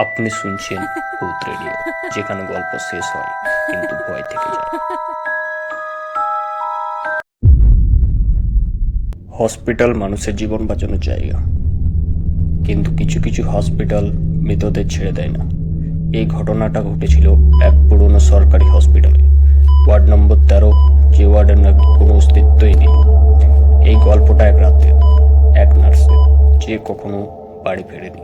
আপনি শুনছেন ভূত রেডিও, যেখানে গল্প শেষ হয় কিন্তু ভয় থেকে যায়। হসপিটাল মানুষের জীবন বাঁচানোর জায়গা, কিন্তু কিছু কিছু হসপিটাল মৃতদের ছেড়ে দেয় না। এই ঘটনাটা ঘটেছিল এক পুরনো সরকারি হসপিটালে, ওয়ার্ড নম্বর 13, যে ওয়ার্ডের নাকি কোনো অস্তিত্বই নেই। এই গল্পটা এক রাতে এক নার্সের, যে কখনো বাড়ি ফেরেনি।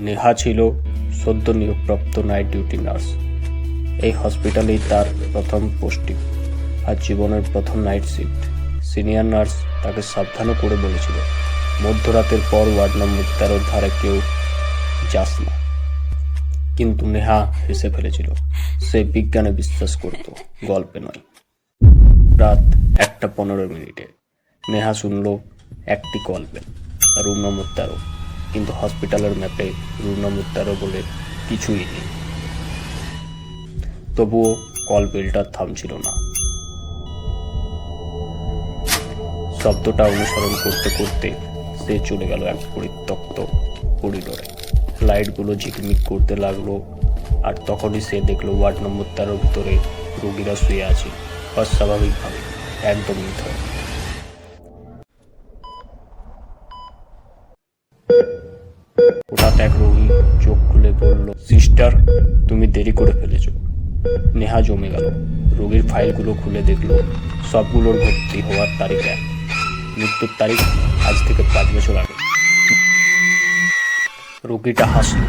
নেহা ছিল সদ্য নিয়োগপ্রাপ্ত নাইট ডিউটি নার্স। এই হসপিটালেই তার প্রথম পোস্টিং আর জীবনের প্রথম নাইট শিফট। সিনিয়র নার্স তাকে সাবধানও করে বলেছিল, মধ্যরাতের পর ওয়ার্ড নম্বর 13 ধারে কেউ যাস না। কিন্তু নেহা হেসে ফেলেছিল। সে বিজ্ঞানে বিশ্বাস করত, গল্পে নয়। রাত 1:15 নেহা শুনল একটি কল বেল, রুম নম্বর 13। কিন্তু হসপিটালের ম্যাপে রুম নম্বর 13 বলে কিছুই নেই। তবুও কল বেলটা থামছিল না। শব্দটা অনুসরণ করতে করতে সে চলে গেল এক পরিত্যক্ত করিডোরে। লাইটগুলো ঝিকমিক করতে লাগলো, আর তখনই সে দেখলো ওয়ার্ড নম্বর 13 ভিতরে রোগীরা শুয়ে আছে, অস্বাভাবিকভাবে, একদম নিথর। হঠাৎ এক রোগী চোখ খুলে বলল, সিস্টার, তুমি দেরি করে ফেলেছো। নেহা জমে গেল। রোগীর ফাইলগুলো খুলে দেখলো সবগুলোর ভর্তি হওয়ার তারিখ এক, মৃত্যুর তারিখ আজ থেকে 5 বছর আগে। রোগীটা হাসল,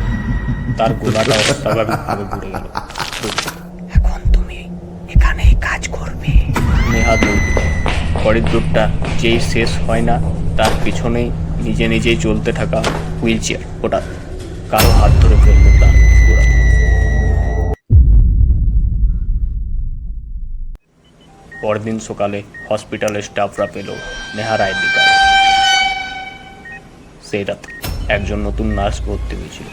তার গলাটা অস্বাভাবিকভাবে ঘুরে গেল। এখন তুমি এখানেই কাজ করবে। নেহা দৌড় দিল। করিডোরটা যেই শেষ হয় না, তার পিছনেই নিজে নিজেই চলতে থাকা হুইল চেয়ার। হঠাৎ কারো হাত ধরে ফেলল তার গোড়া। পরদিন সকালে হসপিটালের স্টাফরা পেল নেহার আইডি কার্ড। সেই রাতে একজন নতুন নার্স ভর্তি হয়েছিল।